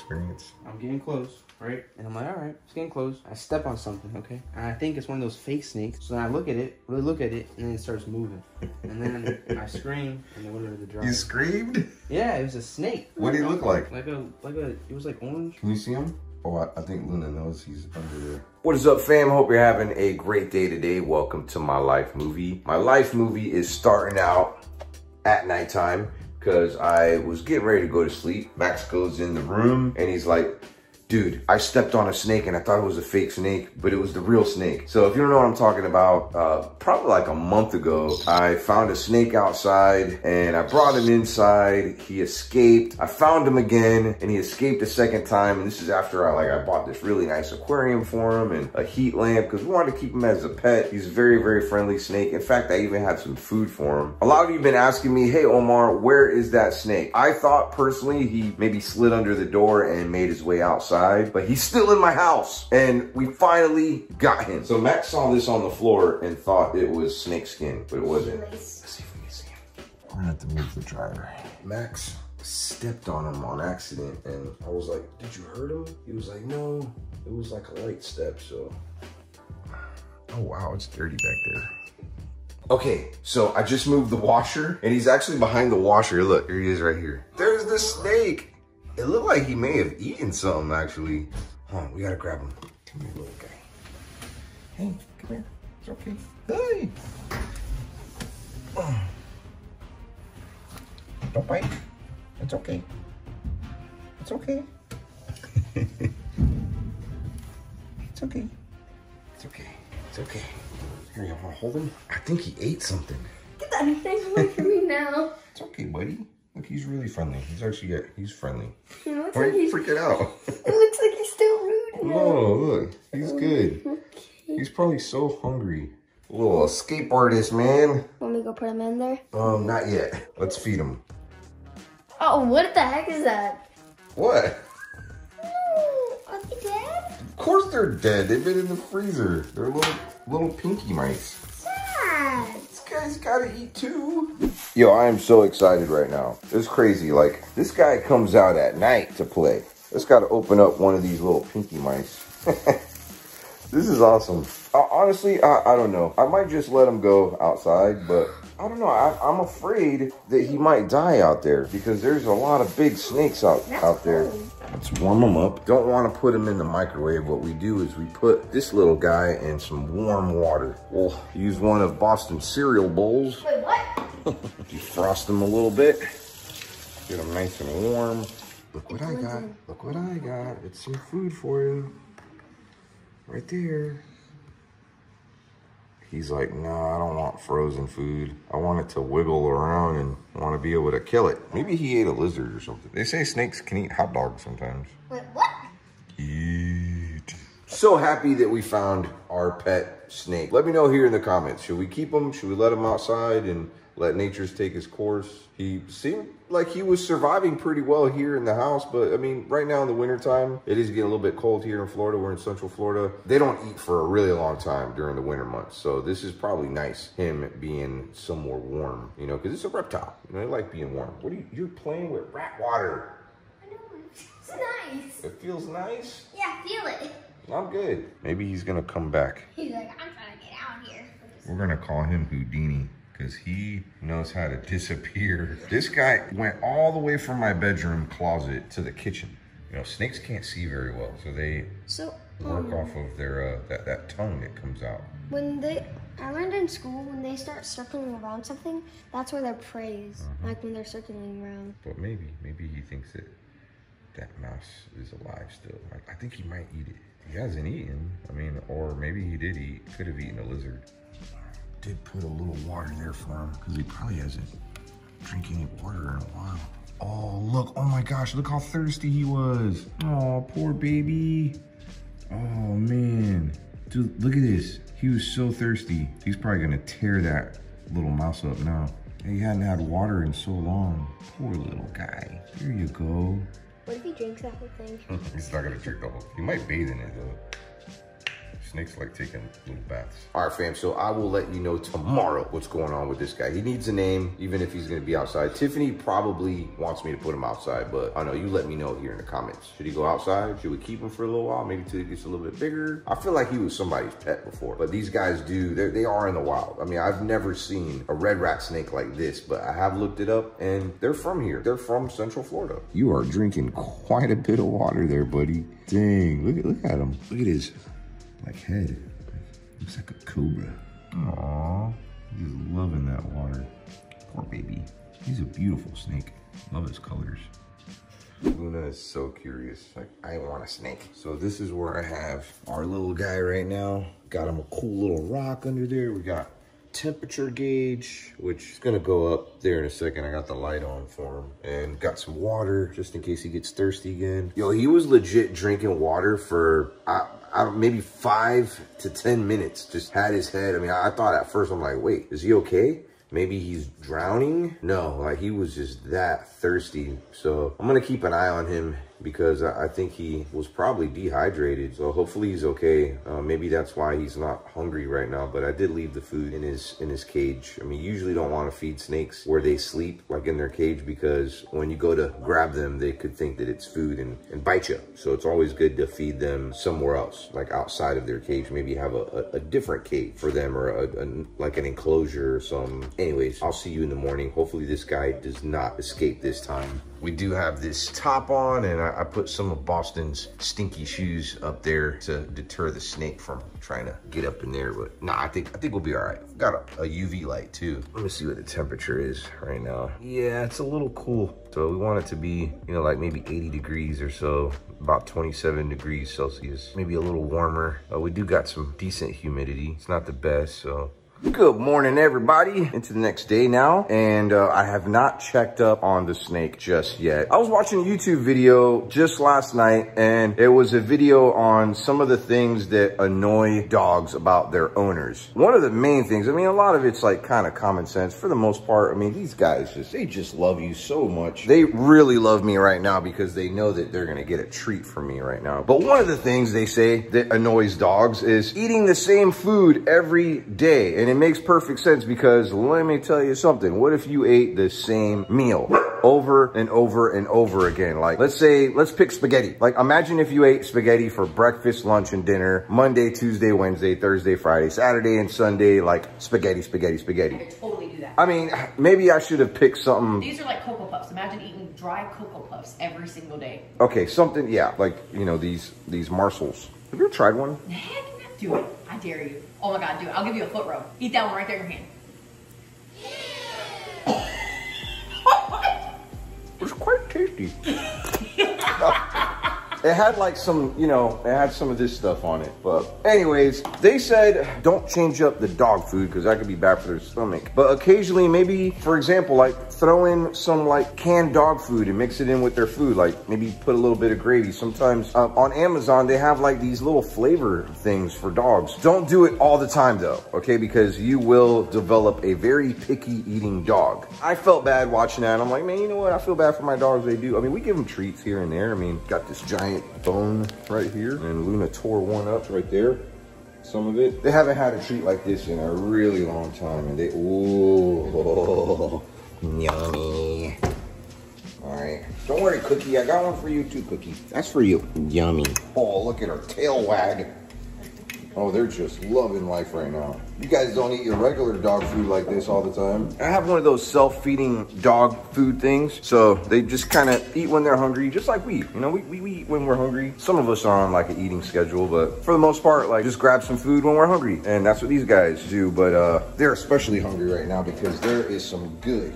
experience. I'm getting close, right? And I'm like, all right, it's getting close. I step on something, okay? And I think it's one of those fake snakes. So then I look at it, really look at it, and then it starts moving. And then I scream, and then went under the dryer. You screamed? Yeah, it was a snake. What did he look like? It was like orange. Can you see him? Oh, I think Luna knows he's under there. What is up, fam? Hope you're having a great day today. Welcome to my life movie. My life movie is starting out at nighttime because I was getting ready to go to sleep. Max goes in the room and he's like, dude, I stepped on a snake and I thought it was a fake snake, but it was the real snake. So if you don't know what I'm talking about, probably like a month ago, I found a snake outside and I brought him inside. He escaped. I found him again and he escaped a second time. And this is after I bought this really nice aquarium for him and a heat lamp because we wanted to keep him as a pet. He's a very, very friendly snake. In fact, I even had some food for him. A lot of you have been asking me, hey, Omar, where is that snake? I thought personally he maybe slid under the door and made his way outside. But he's still in my house and we finally got him. So Max saw this on the floor and thought it was snake skin, but it wasn't. Let's see if we can see him. We're gonna have to move the dryer. Max stepped on him on accident and I was like, did you hurt him? He was like, no, it was like a light step, so. Oh wow, it's dirty back there. Okay, so I just moved the washer and he's actually behind the washer. Look, here he is right here. There's the snake. It looked like he may have eaten something, actually. Hold on, we gotta grab him. Come here, little guy. Hey, come here. It's okay. Hey. Don't bite. It's okay. It's okay. It's okay. It's okay. It's okay. Here, you wanna hold him? I think he ate something. Get that thing away from me now. It's okay, buddy. Look, he's really friendly. He's actually, he's friendly. It looks Why are like you freaking out? It looks like he's still rude. No, look, he's good. He's probably so hungry. A little escape artist, man. Want me to go put him in there? Not yet. Let's feed him. Oh, what the heck is that? What? No, are they dead? Of course they're dead. They've been in the freezer. They're little pinky mice. Sad. This guy's gotta eat too. Yo, I am so excited right now. It's crazy. Like, this guy comes out at night to play. Let's gotta open up one of these little pinky mice. This is awesome. Honestly, I don't know. I might just let him go outside, but I don't know. I'm afraid that he might die out there because there's a lot of big snakes out there. Cool. Let's warm him up. Don't want to put him in the microwave. What we do is we put this little guy in some warm water. We'll use one of Boston's cereal bowls. Wait, what? Defrost him a little bit. Get him nice and warm. Look what I got. Look what I got. It's some food for you. Right there. He's like, no, I don't want frozen food. I want it to wiggle around and want to be able to kill it. Maybe he ate a lizard or something. They say snakes can eat hot dogs sometimes. Wait, what? Eat. So happy that we found our pet snake. Let me know here in the comments. Should we keep him? Should we let him outside and let nature's take its course? He seemed like he was surviving pretty well here in the house, but I mean, right now in the wintertime, it is getting a little bit cold here in Florida. We're in Central Florida. They don't eat for a really long time during the winter months. So this is probably nice, him being somewhere warm, you know, because it's a reptile. You know, they like being warm. What are you're playing with rat water. I know, it's nice. It feels nice. Yeah, feel it. I'm good. Maybe he's gonna come back. He's like, I'm trying to get out here. We're gonna call him Houdini because he knows how to disappear. This guy went all the way from my bedroom closet to the kitchen. You know, snakes can't see very well, so they work off of their that tongue that comes out. I learned in school, when they start circling around something, that's where their prey is. Like when they're circling around. But maybe he thinks that mouse is alive still. I think he might eat it. He hasn't eaten. I mean, or maybe he did eat. Could have eaten a lizard. Did put a little water there for him because he probably hasn't drank any water in a while. Oh, look. Oh my gosh. Look how thirsty he was. Oh, poor baby. Oh, man. Dude, look at this. He was so thirsty. He's probably going to tear that little mouse up now. He hadn't had water in so long. Poor little guy. Here you go. What if he drinks that whole thing? He's not going to drink the whole. He might bathe in it, though. Snakes like taking little baths. All right, fam, so I will let you know tomorrow what's going on with this guy. He needs a name, even if he's gonna be outside. Tiffany probably wants me to put him outside, but I don't know, you let me know here in the comments. Should he go outside? Should we keep him for a little while? Maybe till he gets a little bit bigger? I feel like he was somebody's pet before, but these guys they are in the wild. I mean, I've never seen a red rat snake like this, but I have looked it up and they're from here. They're from Central Florida. You are drinking quite a bit of water there, buddy. Dang, look at him. Look at his like head. Looks like a cobra. Aww, he's loving that water. Poor baby. He's a beautiful snake. Love his colors. Luna is so curious. Like, I want a snake. So this is where I have our little guy right now. Got him a cool little rock under there. We got temperature gauge, which is gonna go up there in a second. I got the light on for him, and got some water just in case he gets thirsty again. Yo, he was legit drinking water for maybe 5 to 10 minutes. Just had his head. I mean, I thought at first, I'm like, wait, is he okay? Maybe he's drowning? No, like he was just that thirsty. So I'm gonna keep an eye on him because I think he was probably dehydrated. So hopefully he's okay. Maybe that's why he's not hungry right now, but I did leave the food in his cage. I mean, you usually don't want to feed snakes where they sleep, like in their cage, because when you go to grab them, they could think that it's food and bite you. So it's always good to feed them somewhere else, like outside of their cage. Maybe have a different cage for them, or like an enclosure or something. Anyways, I'll see you in the morning. Hopefully this guy does not escape this time. We do have this top on, and I put some of Boston's stinky shoes up there to deter the snake from trying to get up in there. But nah, I think we'll be all right. Got a UV light too. Let me see what the temperature is right now. Yeah, it's a little cool. So we want it to be, you know, like maybe 80 degrees or so, about 27 degrees Celsius, maybe a little warmer. We do got some decent humidity. It's not the best, so. Good morning, everybody. Into the next day now, and I have not checked up on the snake just yet. I was watching a YouTube video just last night, and it was a video on some of the things that annoy dogs about their owners. One of the main things, I mean, a lot of it's like kind of common sense for the most part. I mean, these guys they just love you so much. They really love me right now because they know that they're gonna get a treat from me right now. But one of the things they say that annoys dogs is eating the same food every day. And it makes perfect sense because let me tell you something. What if you ate the same meal over and over and over again? Like, let's pick spaghetti. Like, imagine if you ate spaghetti for breakfast, lunch, and dinner, Monday, Tuesday, Wednesday, Thursday, Friday, Saturday, and Sunday, like spaghetti, spaghetti, spaghetti. I could totally do that. I mean, maybe I should have picked something. These are like Cocoa Puffs. Imagine eating dry Cocoa Puffs every single day. Okay, something, yeah, like, you know, these Marshalls. Have you ever tried one? Heck, do it. I dare you. Oh my God, do it. I'll give you a foot rub. Eat that one right there in your hand. It's quite tasty. It had like some, you know, it had some of this stuff on it. But anyways, they said don't change up the dog food because that could be bad for their stomach. But occasionally, maybe, for example, like throw in some like canned dog food and mix it in with their food. Like maybe put a little bit of gravy. Sometimes on Amazon, they have like these little flavor things for dogs. Don't do it all the time though, okay? Because you will develop a very picky eating dog. I felt bad watching that. And I'm like, man, you know what? I feel bad for my dogs. They do. I mean, we give them treats here and there. I mean, got this giant bone right here, and Luna tore one up right there, some of it. They haven't had a treat like this in a really long time, and they, ooh, yummy. All right, don't worry, Cookie, I got one for you too, Cookie. That's for you, yummy. Oh, look at her tail wag. Oh, they're just loving life right now. You guys don't eat your regular dog food like this all the time. I have one of those self-feeding dog food things. So they just kind of eat when they're hungry, just like we, you know, we eat when we're hungry. Some of us are on like an eating schedule, but for the most part, like just grab some food when we're hungry. And that's what these guys do. But they're especially hungry right now because there is some good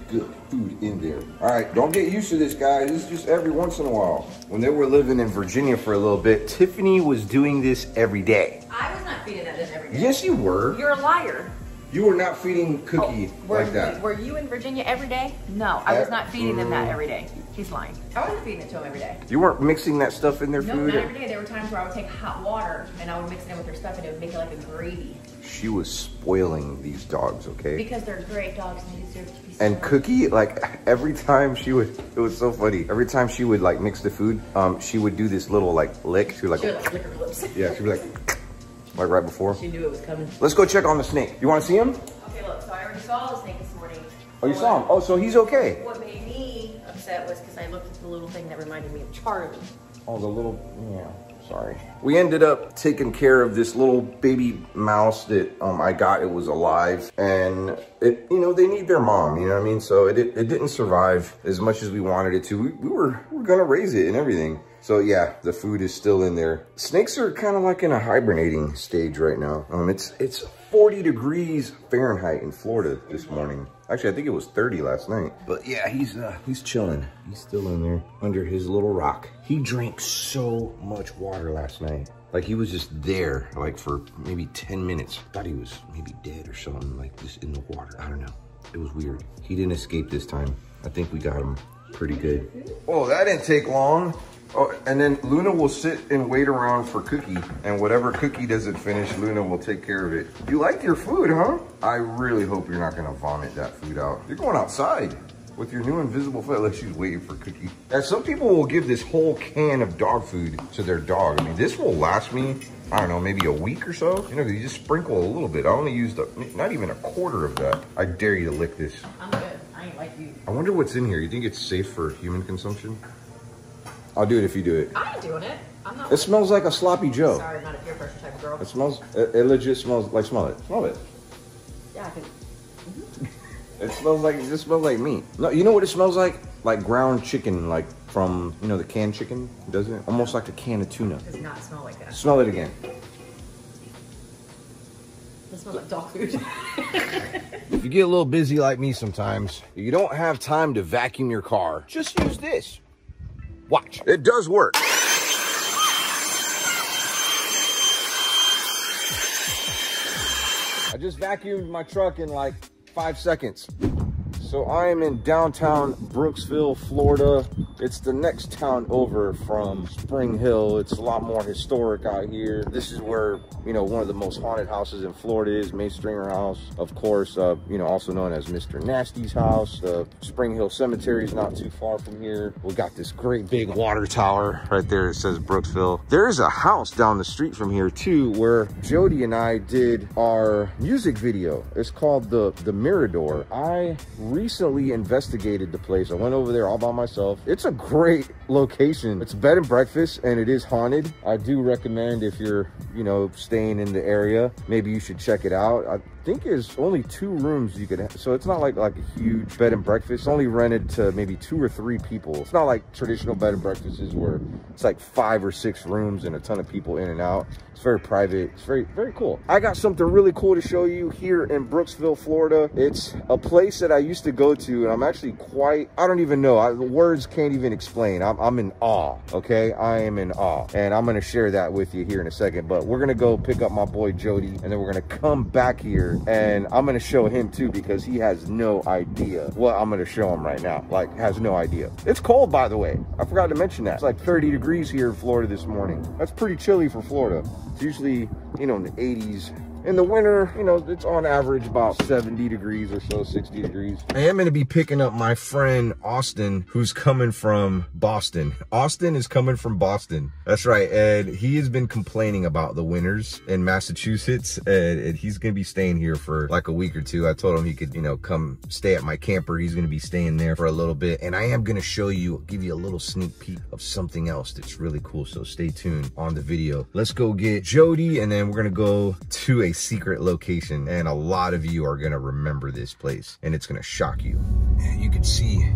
food in there. All right, don't get used to this, guys. This is just every once in a while. When they were living in Virginia for a little bit, Tiffany was doing this every day. I was not feeding that every day. Yes, you were. You're a liar. You were not feeding Cookie like that. Were you in Virginia every day? No, I was not feeding them that every day. He's lying. I wasn't feeding it to them every day. You weren't mixing that stuff in their food? No, not every day. There were times where I would take hot water and I would mix it in with their stuff and it would make it like a gravy. She was spoiling these dogs, okay? Because they're great dogs and they deserve to be spoiled. And Cookie, like every time she would, it was so funny. Every time she would like mix the food, she would do this little like lick. She would like lick her lips. Yeah, she'd be like, like right before. She knew it was coming. Let's go check on the snake. You want to see him? Okay, look, so I already saw the snake this morning. Oh, you saw him? Oh, so he's okay. What made me upset was because I looked at the little thing that reminded me of Charlie. Oh, the little, yeah, sorry. We ended up taking care of this little baby mouse that I got. It was alive, and it, you know, they need their mom, you know what I mean? So it didn't survive as much as we wanted it to. We were gonna raise it and everything. So yeah, the food is still in there. Snakes are kind of like in a hibernating stage right now. It's 40 degrees Fahrenheit in Florida this morning. Actually, I think it was 30 last night. But yeah, he's chilling. He's still in there under his little rock. He drank so much water last night. Like he was just there like for maybe 10 minutes. Thought he was maybe dead or something, like just in the water. I don't know. It was weird. He didn't escape this time. I think we got him pretty good. Oh, that didn't take long. Oh, and then Luna will sit and wait around for Cookie, and whatever Cookie doesn't finish, Luna will take care of it. You like your food, huh? I really hope you're not gonna vomit that food out. You're going outside with your new invisible foot, unless she's waiting for Cookie. And some people will give this whole can of dog food to their dog. I mean, this will last me, I don't know, maybe a week or so. You know, you just sprinkle a little bit. I only used not even a quarter of that. I dare you to lick this. I'm good. I ain't like you. I wonder what's in here. You think it's safe for human consumption? I'll do it if you do it. I ain't doing it. I'm not. It smells like a sloppy Joe. Sorry, I'm not a peer pressure type of girl. It smells, it legit smells like, smell it. Smell it. Yeah, I can. It just smells like meat. No, you know what it smells like? Like ground chicken, like from, you know, the canned chicken, doesn't it? Almost like a can of tuna. It does not smell like that. Smell it again. It smells like dog food. If you get a little busy like me sometimes, you don't have time to vacuum your car, just use this. Watch. It does work. I just vacuumed my truck in like 5 seconds. So I am in downtown Brooksville, Florida. It's the next town over from Spring Hill. It's a lot more historic out here. This is where, you know, one of the most haunted houses in Florida is, May Stringer House. Of course, you know, also known as Mr. Nasty's house. The Spring Hill Cemetery is not too far from here. We got this great big water tower right there. It says Brooksville. There's a house down the street from here too, where Jody and I did our music video. It's called the Mirador. I recently investigated the place. I went over there all by myself. It's a great location. It's bed and breakfast and it is haunted. I do recommend, if you're, you know, staying in the area, maybe you should check it out. I think there's only 2 rooms you could have, so it's not like a huge bed and breakfast. It's only rented to maybe 2 or 3 people. It's not like traditional bed and breakfasts where it's like 5 or 6 rooms and a ton of people in and out. It's very private. It's very, very cool. I got something really cool to show you here in Brooksville, Florida. It's a place that I used to go to, and I'm actually quite, I don't even know, the words can't even explain. I'm in awe, okay? I am in awe, and I'm gonna share that with you here in a second, but we're gonna go pick up my boy Jody, and then we're gonna come back here, and I'm gonna show him too, because he has no idea what I'm gonna show him right now. Like, has no idea. It's cold, by the way. I forgot to mention that. It's like 30 degrees here in Florida this morning. That's pretty chilly for Florida. It's usually, you know, in the 80s. In the winter, you know, it's on average about 70 degrees or so, 60 degrees. I am going to be picking up my friend Austin, who's coming from Boston. Austin is coming from Boston. That's right. And he has been complaining about the winters in Massachusetts. And he's going to be staying here for like a week or 2. I told him he could, you know, come stay at my camper. He's going to be staying there for a little bit. And I am going to show you, give you a little sneak peek of something else that's really cool. So stay tuned on the video. Let's go get Jody, and then we're going to go to a secret location, and a lot of you are gonna remember this place, and it's gonna shock you. And you can see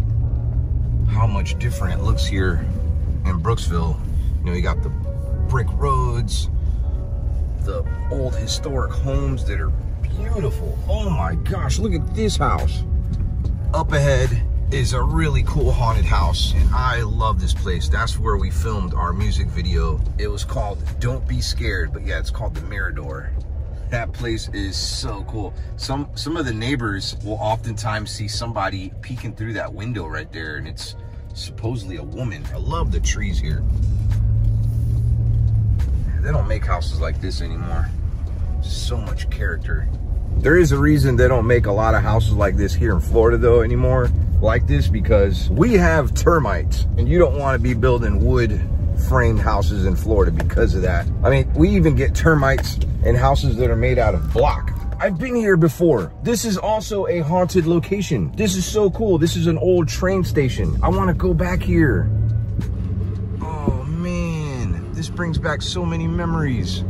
how much different it looks here in Brooksville. You know, you got the brick roads, the old historic homes that are beautiful. Oh my gosh, look at this house. Up ahead is a really cool haunted house, and I love this place. That's where we filmed our music video. It was called Don't Be Scared, but yeah, it's called the Mirador. That place is so cool. Some of the neighbors will oftentimes see somebody peeking through that window right there, and it's supposedly a woman. I love the trees here. They don't make houses like this anymore. So much character. There is a reason they don't make a lot of houses like this here in Florida though anymore, like this, because we have termites, and you don't want to be building wood framed houses in Florida because of that. I mean, we even get termites in houses that are made out of block. I've been here before. This is also a haunted location. This is so cool. This is an old train station. I want to go back here. Oh man, this brings back so many memories.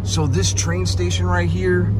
So this train station right here,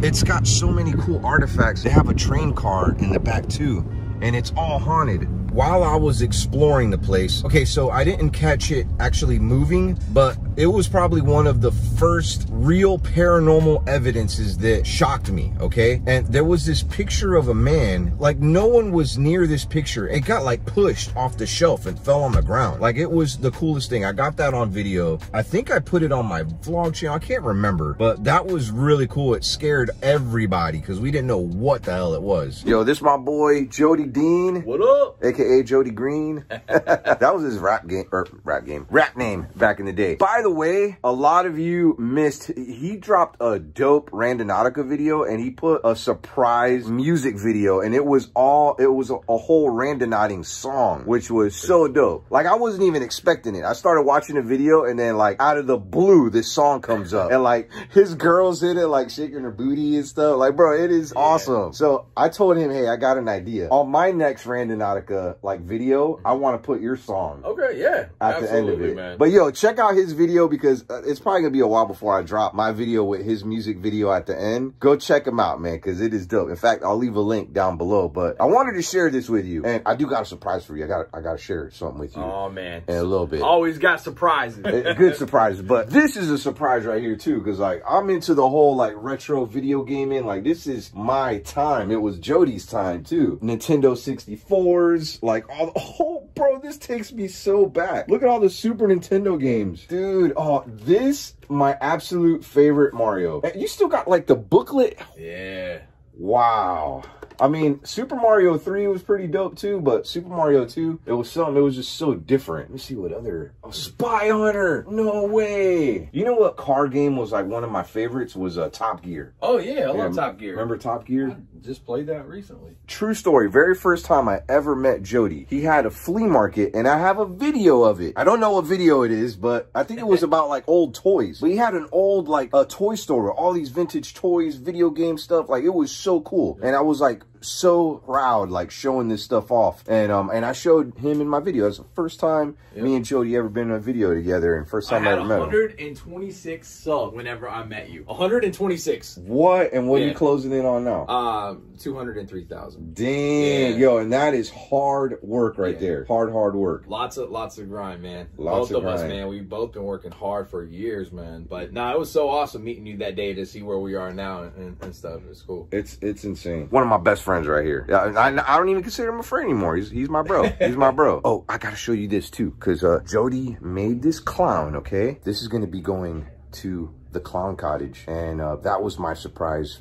it's got so many cool artifacts. They have a train car in the back too, and it's all haunted. While I was exploring the place, okay, so I didn't catch it actually moving, but it was probably one of the first real paranormal evidences that shocked me, okay? And there was this picture of a man, like no one was near this picture. It got like pushed off the shelf and fell on the ground. Like it was the coolest thing. I got that on video. I think I put it on my vlog channel. I can't remember, but that was really cool. It scared everybody because we didn't know what the hell it was. Yo, this my boy, Jody Dean. What up? AKA Jody Green. That was his rap name back in the day. By the way, a lot of you missed, he dropped a dope Randonautica video and he put a surprise music video, and it was a whole Randonauting song, which was so dope. Like I wasn't even expecting it. I started watching the video and then like out of the blue, this song comes up and like his girl's in it, like shaking her booty and stuff. Like, bro, it is awesome. So I told him, hey, I got an idea. On my next Randonautica like video, I want to put your song. Okay, yeah. At the end of it. Man. But yo, check out his video because it's probably gonna be a while before I drop my video with his music video at the end. Go check him out, man, because it is dope. In fact, I'll leave a link down below. But I wanted to share this with you, and I do got a surprise for you. I gotta share something with you. Oh man, in a little bit. Always got surprises. Good surprises, but this is a surprise right here too, because like I'm into the whole like retro video gaming. Like this is my time. It was Jody's time too. Nintendo 64s, like all the, oh bro, this takes me so back. Look at all the Super Nintendo games, dude. Oh, this my absolute favorite Mario. You still got like the booklet. Yeah. Wow. I mean, Super Mario 3 was pretty dope too, but Super Mario 2, it was something, it was just so different. Let me see what other, oh, Spy Hunter, no way. You know what car game was like one of my favorites was Top Gear. Oh yeah, I love Top Gear. Remember Top Gear? I just played that recently. True story, very first time I ever met Jody, he had a flea market and I have a video of it. I don't know what video it is, but I think it was about like old toys. But he had an old like a toy store with all these vintage toys, video game stuff. Like it was so cool. And I was like, so proud, like showing this stuff off, and I showed him in my video. That's the first time me and Jody ever been in a video together, and first time I ever met him. 126 subs whenever I met you. 126. What? And what are you closing in on now? 203,000. Dang, yo, and that is hard work right there. Hard work. Lots of grind, man. Both of us, man. We've both been working hard for years, man. But no, it was so awesome meeting you that day to see where we are now and stuff. It's cool. It's insane. One of my best friends right here. I don't even consider him a friend anymore. He's my bro. He's my bro. Oh, I gotta show you this too, because Jody made this clown. Okay, this is gonna be going to the clown cottage, and that was my surprise.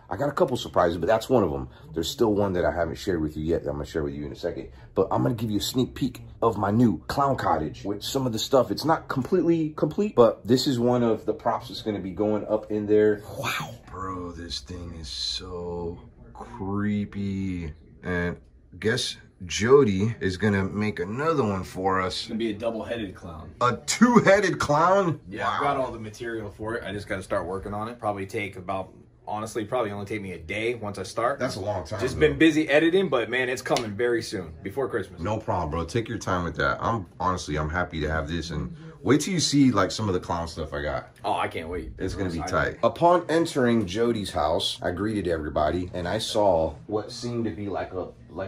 I got a couple surprises, but that's one of them. There's still one that I haven't shared with you yet that I'm gonna share with you in a second. But I'm gonna give you a sneak peek of my new clown cottage with some of the stuff. It's not completely complete, but this is one of the props that's gonna be going up in there. Wow, bro, this thing is so creepy. And guess Jody is gonna make another one for us. It's gonna be a double-headed clown. A two-headed clown? Yeah, wow. I've got all the material for it. I just gotta start working on it. Probably take about, honestly, probably only take me a day once I start. That's a long time. Just been busy editing, but man, it's coming very soon, before Christmas. No problem, bro. Take your time with that. I'm happy to have this, and wait till you see like some of the clown stuff I got. Oh, I can't wait. It's gonna be tight. Upon entering Jody's house, I greeted everybody, and I saw what seemed to be like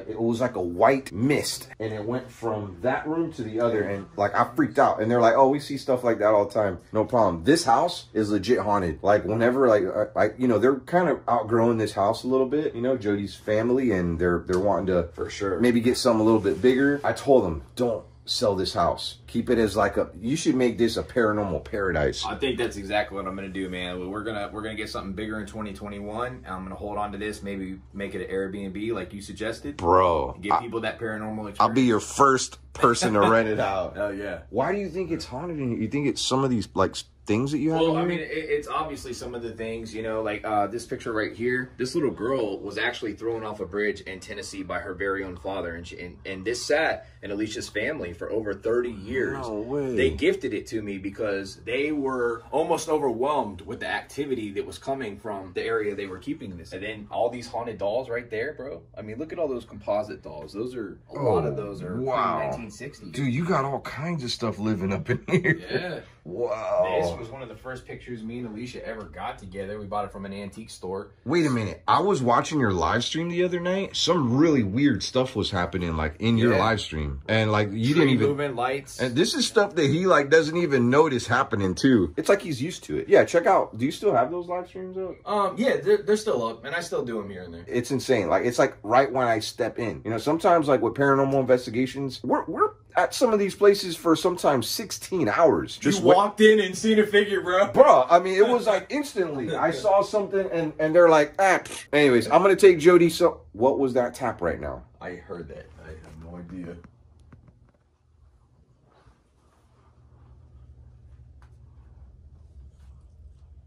it was like a white mist, and it went from that room to the other, and like I freaked out. And they're like, "Oh, we see stuff like that all the time." No problem. This house is legit haunted. Like whenever, like you know, they're kind of outgrowing this house a little bit. You know, Jody's family, and they're wanting to for sure maybe get something a little bit bigger. I told them, don't sell this house. Keep it as like you should make this a paranormal paradise. I think that's exactly what I'm gonna do, man. We're gonna get something bigger in 2021. I'm gonna hold on to this, maybe make it an Airbnb like you suggested. Bro, give people that paranormal experience. I'll be your first person to rent it out. Oh yeah. Why do you think it's haunted in here? You think it's some of these like things that you have? Well, I mean, it's obviously some of the things, you know, like this picture right here. This little girl was actually thrown off a bridge in Tennessee by her very own father, and this sat in Alicia's family for over 30 years. No way. They gifted it to me because they were almost overwhelmed with the activity that was coming from the area they were keeping this. And then all these haunted dolls right there, bro. I mean, look at all those composite dolls. Those are a lot of those are wow. 1960s. Dude, you got all kinds of stuff living up in here. Yeah. Wow. This was one of the first pictures me and Alicia ever got together. We bought it from an antique store. Wait a minute. I was watching your live stream the other night. Some really weird stuff was happening like in your live stream. And like you didn't even moving lights. And this is stuff that he like doesn't even notice happening too. It's like he's used to it. Yeah, check out. Do you still have those live streams up? Yeah, they're still up, and I still do them here and there. It's insane. Like it's like right when I step in. You know, sometimes like with paranormal investigations, we're at some of these places for sometimes 16 hours. Just walked in and seen a figure, bro. Bro, I mean, it was like instantly. I saw something and they're like, ah. Anyways, I'm going to take Jody. So what was that tap right now? I heard that. I have no idea.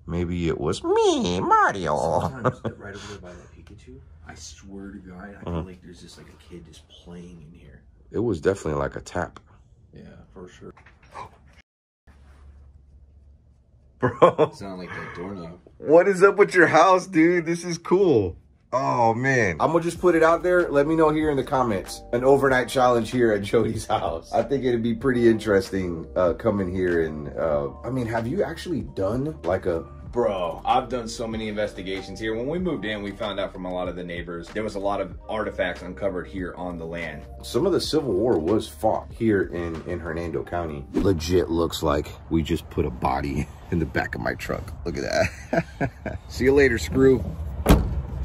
Maybe it was me, Mario. Sometimes right over there by that Pikachu, I swear to God, I feel like there's just like a kid just playing in here. It was definitely like a tap. Yeah, for sure. Bro. Sound like that doorknob. What is up with your house, dude? This is cool. Oh, man. I'm going to just put it out there. Let me know here in the comments. An overnight challenge here at Jody's house. I think it'd be pretty interesting coming here. And, I mean, have you actually done like a... Bro, I've done so many investigations here. When we moved in, we found out from a lot of the neighbors, there was a lot of artifacts uncovered here on the land. Some of the Civil War was fought here in Hernando County. Legit looks like we just put a body in the back of my truck. Look at that. See you later, Screw.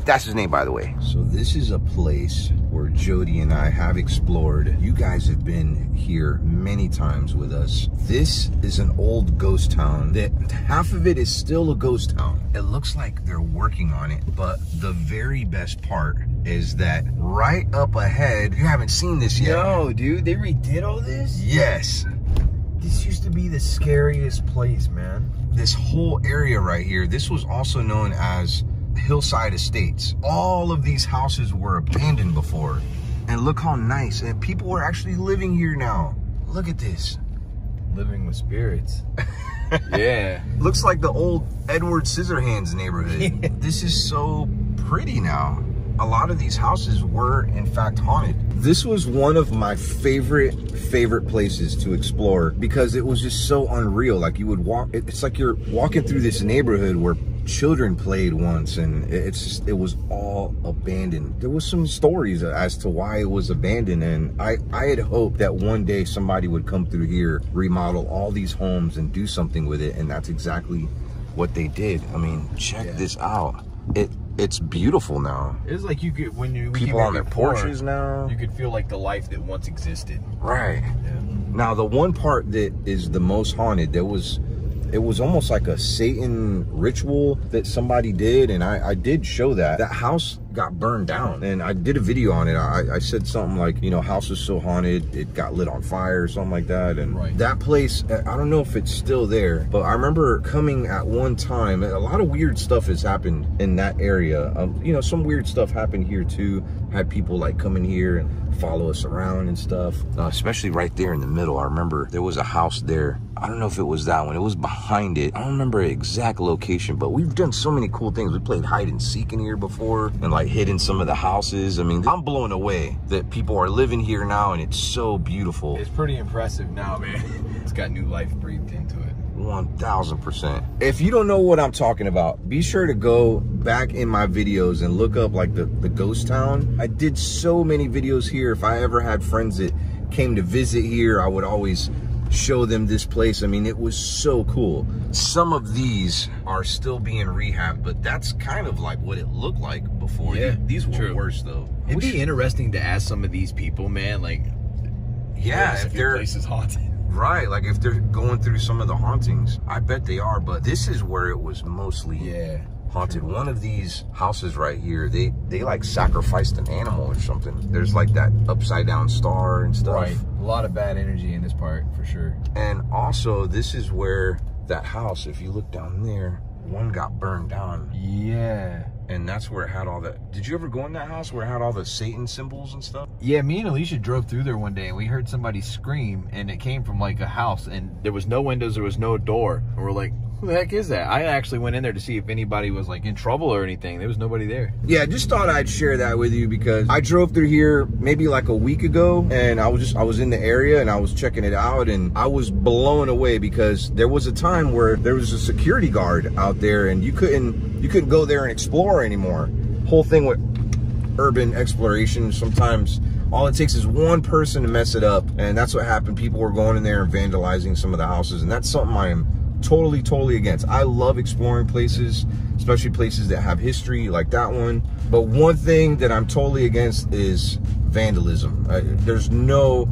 That's his name, by the way. So this is a place where Jody and I have explored. You guys have been here many times with us. This is an old ghost town that half of it is still a ghost town. It looks like they're working on it, but the very best part is that right up ahead, you haven't seen this yet. Yo, dude, they redid all this? Yes. This used to be the scariest place, man. This whole area right here, this was also known as Hillside Estates. All of these houses were abandoned before. And look how nice. And people are actually living here now. Look at this. Living with spirits. Yeah. Looks like the old Edward Scissorhands neighborhood. This is so pretty now. A lot of these houses were in fact haunted. This was one of my favorite places to explore because it was just so unreal. Like you would walk, it's like you're walking through this neighborhood where children played once, and it was all abandoned. There was some stories as to why it was abandoned, and I had hoped that one day somebody would come through here, remodel all these homes and do something with it, and that's exactly what they did. I mean, check this out. It's beautiful now. It's like you could, when you people on their porches now, you could feel like the life that once existed. Right. Yeah. Now the one part that is the most haunted, it was almost like a Satan ritual that somebody did, and I did show that. That house got burned down, and I did a video on it. I said something like, you know, house is so haunted, it got lit on fire or something like that. And that place, I don't know if it's still there, but I remember coming at one time. A lot of weird stuff has happened in that area. You know, some weird stuff happened here too. Had people like come in here and follow us around and stuff, especially right there in the middle. I remember there was a house there. I don't know if it was that one. It was behind it. I don't remember the exact location, but we've done so many cool things. We played hide and seek in here before and like hid in some of the houses. I mean, I'm blown away that people are living here now, and it's so beautiful. It's pretty impressive now, man. It's got new life breathed into it. 1000%. If you don't know what I'm talking about, be sure to go back in my videos and look up like the ghost town. I did so many videos here. If I ever had friends that came to visit here, I would always show them this place. I mean, it was so cool. Some of these are still being rehabbed, but that's kind of like what it looked like before. Yeah, these were worse though. It'd be interesting to ask some of these people, man, like, yeah, if their place is haunted. Right, like if they're going through some of the hauntings. I bet they are, but this is where it was mostly haunted. True. One of these houses right here, they like sacrificed an animal or something. There's like that upside down star and stuff. Right, a lot of bad energy in this part for sure. And also, this is where that house, if you look down there, one got burned down. Yeah. And that's where it had all that. Did you ever go in that house where it had all the Satan symbols and stuff? Yeah, me and Alicia drove through there one day and we heard somebody scream, and it came from like a house, and there was no windows, there was no door. And we're like, who the heck is that? I actually went in there to see if anybody was like in trouble or anything. There was nobody there. Yeah, just thought I'd share that with you because I drove through here maybe like a week ago, and I was in the area and I was checking it out, and I was blown away because there was a time where there was a security guard out there and you couldn't go there and explore anymore. Whole thing with urban exploration, sometimes all it takes is one person to mess it up, and that's what happened. People were going in there and vandalizing some of the houses, and that's something I am totally against. I love exploring places, especially places that have history like that one. But one thing that I'm totally against is vandalism. There's no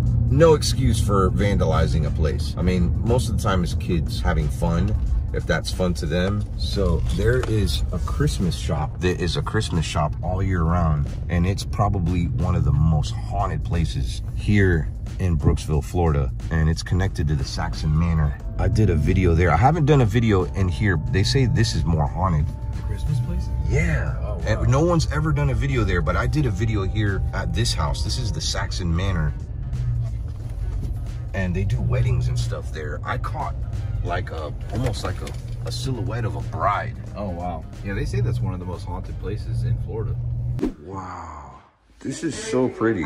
excuse for vandalizing a place. I mean, most of the time it's kids having fun, if that's fun to them. So there is a Christmas shop that is a Christmas shop all year round, and it's probably one of the most haunted places here in Brooksville, Florida, and it's connected to the Saxon Manor. I did a video there. I haven't done a video in here. They say this is more haunted. The Christmas place? Yeah. Oh, wow. And no one's ever done a video there, but I did a video here at this house. This is the Saxon Manor, and they do weddings and stuff there. I caught like almost like a silhouette of a bride. Oh, wow. Yeah, they say that's one of the most haunted places in Florida. Wow, this is so pretty.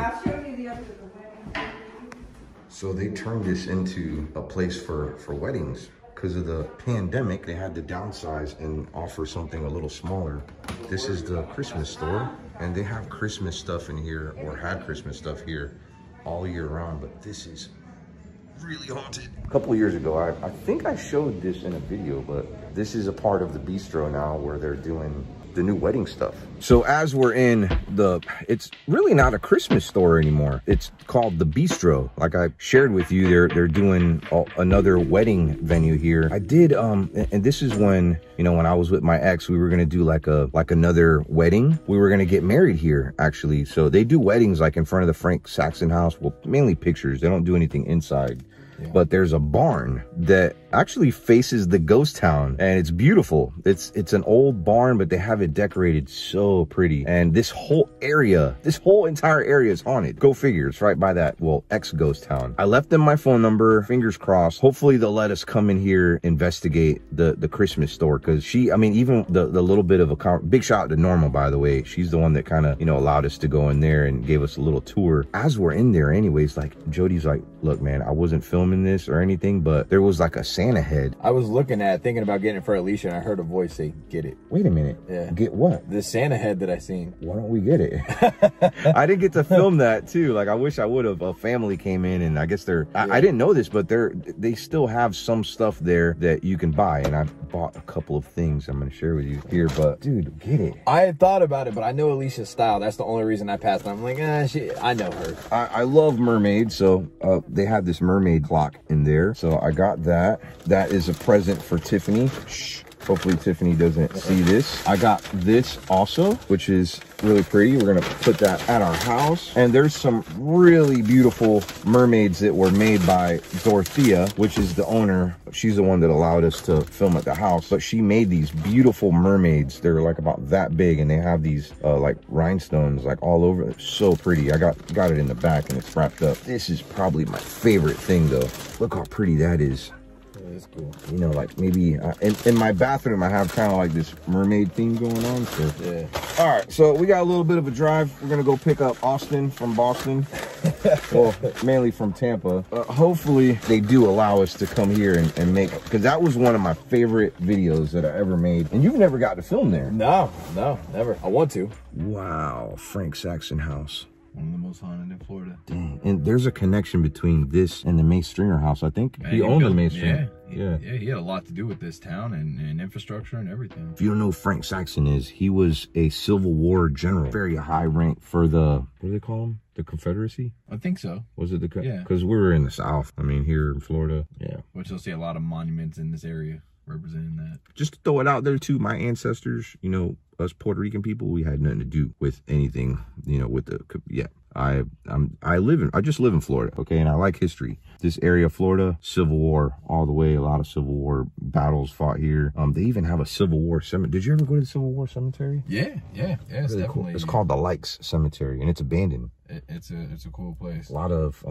So they turned this into a place for weddings. Because of the pandemic, they had to downsize and offer something a little smaller. This is the Christmas store, and they have Christmas stuff in here, or had Christmas stuff here all year round, but this is really haunted. A couple of years ago, I think I showed this in a video, but this is a part of the bistro now where they're doing the new wedding stuff. So as we're in it's really not a Christmas store anymore. It's called the Bistro. Like I shared with you, they're doing another wedding venue here. I did, and this is when, you know, when I was with my ex, we were gonna do like another wedding. We were gonna get married here, actually. So they do weddings like in front of the Frank Saxon house. Well, mainly pictures. They don't do anything inside. Yeah. But there's a barn that actually faces the ghost town, and it's beautiful. It's an old barn, but they have it decorated so pretty. And this whole entire area is haunted. Go figure, it's right by that, well, ex-ghost town. I left them my phone number, fingers crossed. Hopefully they'll let us come in here, investigate the Christmas store, because even the little bit of a big shout out to Norma, by the way. She's the one that kind of, you know, allowed us to go in there and gave us a little tour. As we're in there anyways, like Jody's like, look, man, I wasn't filming this or anything, but there was like a Santa head. I was thinking about getting it for Alicia, and I heard a voice say, get it. Wait a minute. Yeah. Get what? The Santa head that I seen. Why don't we get it? I didn't get to film that too. Like, I wish I would have. A family came in, and I guess I didn't know this, but they still have some stuff there that you can buy, and I bought a couple of things I'm going to share with you here. But dude, get it. I had thought about it, but I know Alicia's style. That's the only reason I passed. I'm like, I know her. I love mermaids, so they have this mermaid clock in there, so I got that. That is a present for Tiffany. Shh. Hopefully Tiffany doesn't see this. I got this also, which is really pretty. We're gonna put that at our house. And there's some really beautiful mermaids that were made by Dorothea, which is the owner. She's the one that allowed us to film at the house. But she made these beautiful mermaids. They're like about that big, and they have these like rhinestones like all over. It's so pretty. I got it in the back, and it's wrapped up. This is probably my favorite thing though. Look how pretty that is. That's cool. You know, like maybe in my bathroom I have kind of like this mermaid theme going on. So yeah. All right, so we got a little bit of a drive. We're gonna go pick up Austin from Boston. Well, mainly from Tampa. Hopefully they do allow us to come here and make, because that was one of my favorite videos that I ever made. And you've never got to film there. No, never. I want to. Wow, Frank Saxon house. One of the most haunted in Florida. Dang. And there's a connection between this and the Mace Stringer house. I think he owned the Mace Stringer. Yeah, he had a lot to do with this town and infrastructure and everything. If you don't know who Frank Saxon is, he was a Civil War general. Very high rank for the, what do they call him? The Confederacy? I think so. Was it the, yeah. Because we were in the South. I mean, here in Florida. Yeah. Which you'll see a lot of monuments in this area representing that. Just to throw it out there too, my ancestors, you know, us Puerto Rican people, we had nothing to do with anything, you know, with the, yeah. I just live in Florida, okay, and I like history. This area of Florida, Civil War all the way, a lot of Civil War battles fought here. They even have a Civil War cemetery. Did you ever go to the Civil War cemetery? Yeah. It's really definitely cool. It's called the Likes Cemetery, and it's abandoned. It's a cool place. A lot of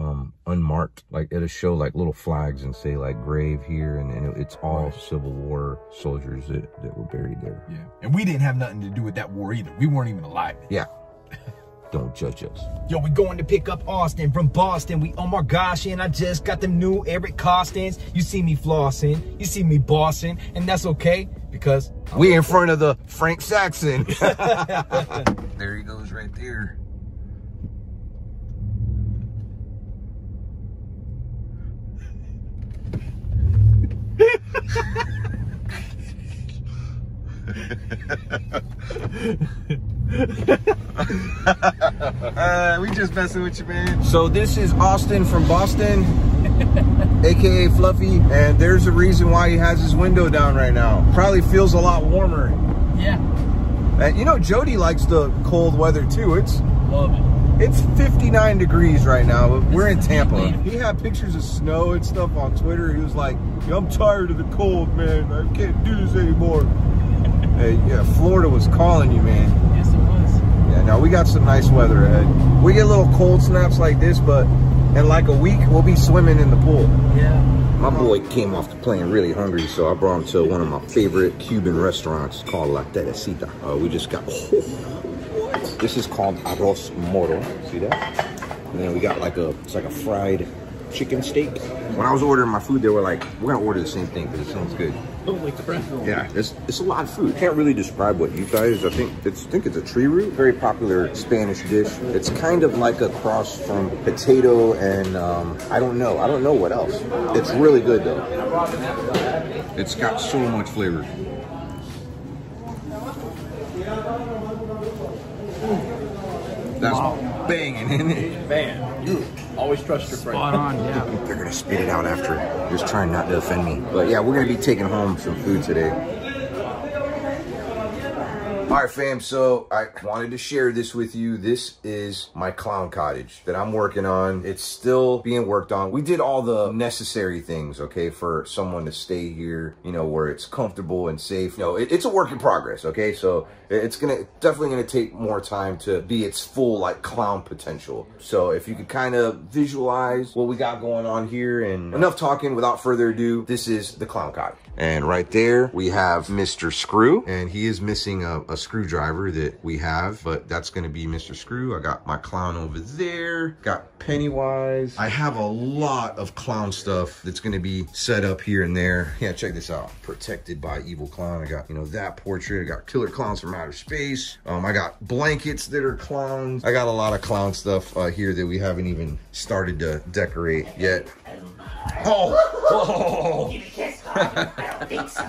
unmarked, like it'll show like little flags and say like grave here, and it's all Civil War soldiers that were buried there. Yeah, and we didn't have nothing to do with that war either. We weren't even alive. Yeah. Don't judge us. Yo, we going to pick up Austin from Boston. We on my gosh, and I just got them new Eric Costins. You see me flossing, you see me bossing, and that's okay because we in front of the Frank Saxon. There he goes right there. We just messing with you, man. So this is Austin from Boston, aka Fluffy, and there's a reason why he has his window down right now. Probably feels a lot warmer. Yeah. And you know, Jody likes the cold weather too. Love it. It's 59 degrees right now, but we're in Tampa. He had pictures of snow and stuff on Twitter. He was like, yo, I'm tired of the cold, man. I can't do this anymore. Hey, yeah, Florida was calling you, man. Yes, it was. Yeah, now we got some nice weather ahead. We get little cold snaps like this, but in like a week, we'll be swimming in the pool. Yeah. My boy came off the plane really hungry, so I brought him to one of my favorite Cuban restaurants called La Teresita. We just got... This is called arroz moro. See that? And then we got like it's like a fried chicken steak. When I was ordering my food, they were like, we're gonna order the same thing because it sounds good. Holy crap. Yeah, it's a lot of food. Can't really describe what you guys, I think it's a tree root. Very popular Spanish dish. It's kind of like a cross from potato and I don't know what else. It's really good though. It's got so much flavor. That's banging, isn't it? Man, always trust your friend. Spot on, yeah. They're gonna spit it out after. Just trying not to offend me. But yeah, we're gonna be taking home some food today. All right, fam, so I wanted to share this with you. This is my clown cottage that I'm working on. It's still being worked on. We did all the necessary things, okay, for someone to stay here, you know, where it's comfortable and safe. You know, it's a work in progress, okay? So it's definitely gonna take more time to be its full, like, clown potential. So if you could kind of visualize what we got going on here, and enough talking, without further ado, this is the clown cottage. And right there, we have Mr. Screw, and he is missing a screwdriver that we have, but that's gonna be Mr. Screw. I got my clown over there, got Pennywise. I have a lot of clown stuff that's gonna be set up here and there. Yeah, check this out. Protected by Evil Clown. I got, you know, that portrait. I got Killer Clowns from Outer Space. I got blankets that are clowns. I got a lot of clown stuff here that we haven't even started to decorate yet. Oh! Whoa! I don't think so.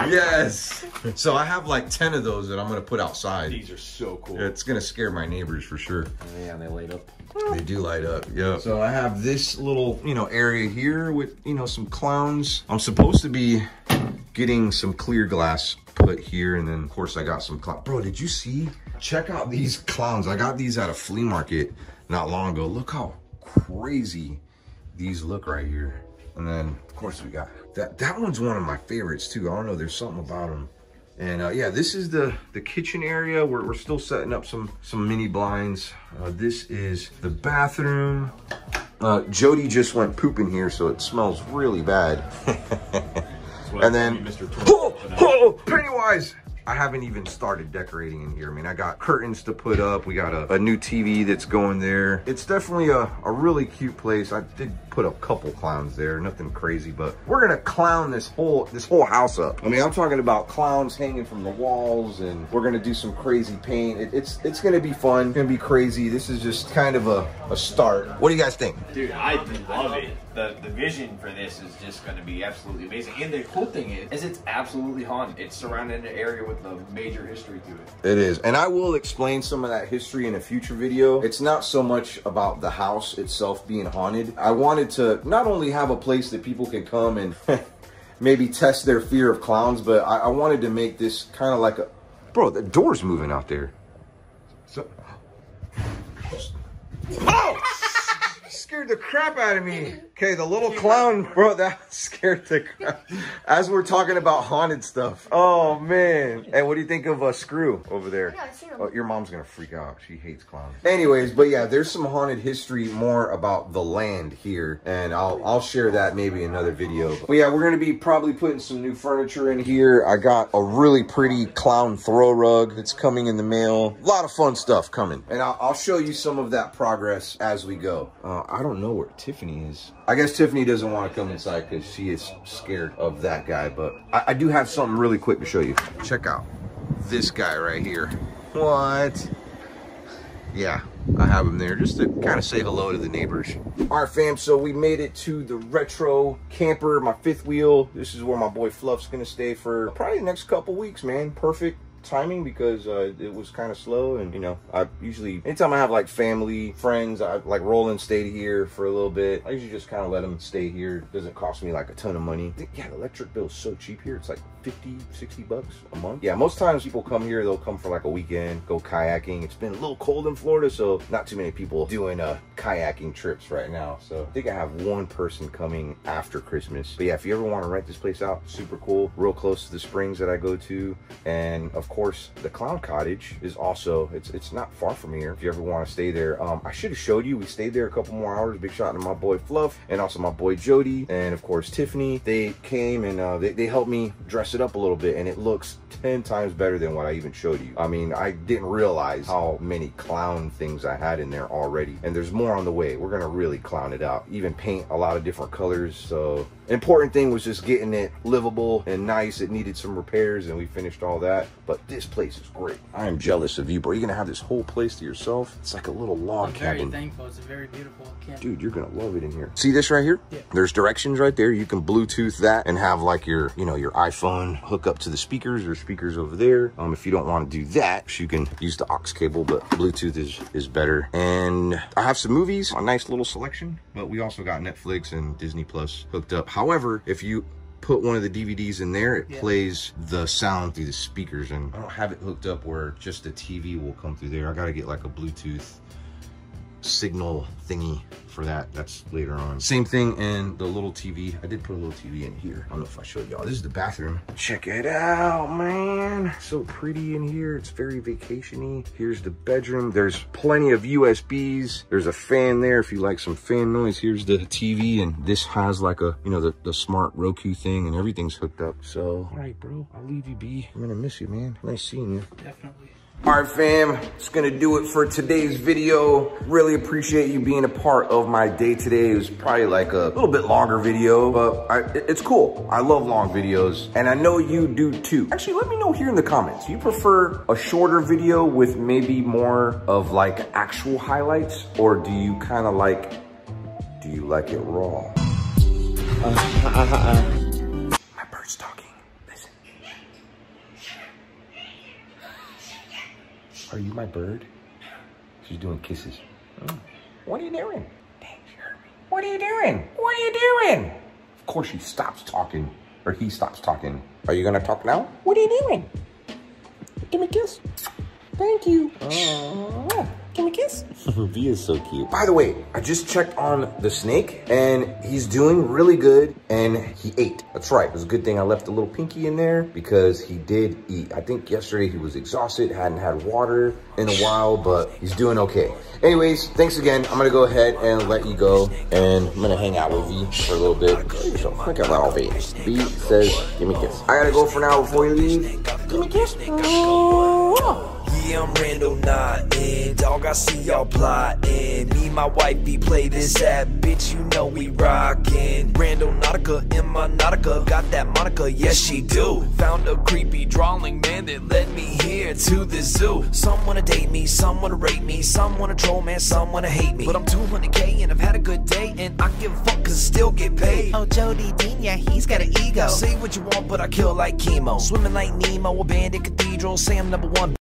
Yes. So I have like 10 of those that I'm gonna put outside. These are so cool. It's gonna scare my neighbors for sure. Oh, yeah, they light up. They do light up, yeah. So I have this little, you know, area here with, you know, some clowns. I'm supposed to be getting some clear glass put here, and then of course I got some clowns. Bro, did you see? Check out these clowns. I got these at a flea market not long ago. Look how crazy these look right here. And then of course we got that one's one of my favorites too. I don't know, there's something about them. And yeah, this is the kitchen area. We're still setting up some mini blinds. This is the bathroom. Jody just went pooping here, so it smells really bad. And then oh, Pennywise! I haven't even started decorating in here. I mean, I got curtains to put up. We got a new TV that's going there. It's definitely a really cute place. I did put a couple clowns there, nothing crazy, but we're gonna clown this whole house up. I mean, I'm talking about clowns hanging from the walls, and we're gonna do some crazy paint. It's gonna be fun, it's gonna be crazy. This is just kind of a start. What do you guys think? Dude, I love it. The vision for this is just going to be absolutely amazing. And the cool thing is it's absolutely haunted. It's surrounded in an area with a major history to it. It is. And I will explain some of that history in a future video. It's not so much about the house itself being haunted. I wanted to not only have a place that people can come and maybe test their fear of clowns, but I wanted to make this kind of like a... Bro, the door's moving out there. So... Oh! Scared the crap out of me. Okay, the little clown, bro, that scared the crap. As we're talking about haunted stuff. Oh, man. And what do you think of Screw over there? Yeah, I've seen him. Oh, your mom's gonna freak out. She hates clowns. Anyways, but yeah, there's some haunted history more about the land here. And I'll share that maybe in another video. But yeah, we're gonna be probably putting some new furniture in here. I got a really pretty clown throw rug that's coming in the mail. A lot of fun stuff coming. And I'll show you some of that progress as we go. I don't know where Tiffany is. I guess Tiffany doesn't want to come inside because she is scared of that guy, but I do have something really quick to show you. Check out this guy right here. What? Yeah, I have him there just to kind of say hello to the neighbors. All right, fam, so we made it to the retro camper, my fifth wheel. This is where my boy Fluff's gonna stay for probably the next couple weeks, man. Perfect timing because it was kind of slow, and you know, I usually, anytime I have like family, friends, like Roland stayed here for a little bit. I usually just kind of let him stay here. It doesn't cost me like a ton of money. Yeah, the electric bill is so cheap here. It's like 50, 60 bucks a month. Yeah, most times people come here, they'll come for like a weekend, go kayaking. It's been a little cold in Florida, so not too many people doing kayaking trips right now. So I think I have one person coming after Christmas. But yeah, if you ever want to rent this place out, super cool, real close to the springs that I go to. And of course, the Clown Cottage is also, it's not far from here if you ever want to stay there. I should have showed you, we stayed there a couple more hours. Big shout out to my boy Fluff and also my boy Jody and of course Tiffany. They came and they helped me dress it up a little bit, and it looks 10 times better than what I even showed you. I mean, I didn't realize how many clown things I had in there already, and there's more on the way. We're gonna really clown it out, even paint a lot of different colors. So important thing was just getting it livable and nice. It needed some repairs and we finished all that, but this place is great. I am jealous of you, bro. You're gonna have this whole place to yourself. It's like a little log cabin. I'm very thankful. It's a very beautiful camp. Dude, you're gonna love it in here. See this right here? Yeah. There's directions right there. You can Bluetooth that and have like your, you know, your iPhone hook up to the speakers or speakers over there. If you don't want to do that, you can use the aux cable, but Bluetooth is better. And I have some movies, a nice little selection, but we also got Netflix and Disney Plus hooked up. However, if you put one of the DVDs in there, it plays the sound through the speakers, and I don't have it hooked up where just the TV will come through there. I got to get like a Bluetooth signal thingy for that. That's later on. Same thing in the little TV. I did put a little TV in here. I don't know if I showed y'all. This is the bathroom. Check it out, man. So pretty in here. It's very vacation-y. Here's the bedroom. There's plenty of USBs. There's a fan there if you like some fan noise. Here's the TV, and this has like a, you know, the smart Roku thing, and everything's hooked up. So, all right, bro, I'll leave you be. I'm gonna miss you, man. Nice seeing you. Definitely. All right, fam, it's gonna do it for today's video. Really appreciate you being a part of my day today. It was probably like a little bit longer video, but it's cool. I love long videos, and I know you do too. Actually, let me know here in the comments. Do you prefer a shorter video with maybe more of like actual highlights, or do you kind of like, do you like it raw? My bird's talking. Are you my bird? She's doing kisses. Oh. What are you doing? What are you doing? What are you doing? Of course she stops talking, or he stops talking. Are you gonna talk now? What are you doing? Give me a kiss. Thank you. Give me a kiss. V is so cute. By the way, I just checked on the snake, and he's doing really good, and he ate. That's right. It was a good thing I left a little pinky in there because he did eat. I think yesterday he was exhausted, hadn't had water in a while, but he's doing okay. Anyways, thanks again. I'm gonna go ahead and let you go, and I'm gonna hang out with V for a little bit. So look at that, V. V says, give me a kiss. I gotta go for now before you leave. Give me a kiss. Yeah, I'm Randall Naughton. Dog, I see y'all plotting. Me and my wifey play this app, bitch, you know we rockin'. Randall Nautica in my Nautica, got that Monica, yes she do. Found a creepy drawing man that led me here to the zoo. Some wanna date me, some wanna rate me, some wanna troll, man, some wanna hate me. But I'm 200K and I've had a good day, and I give a fuck cause I still get paid. Oh, Jody Dean, yeah, he's got an ego. Say what you want, but I kill like chemo. Swimming like Nemo, abandoned cathedral, say I'm #1.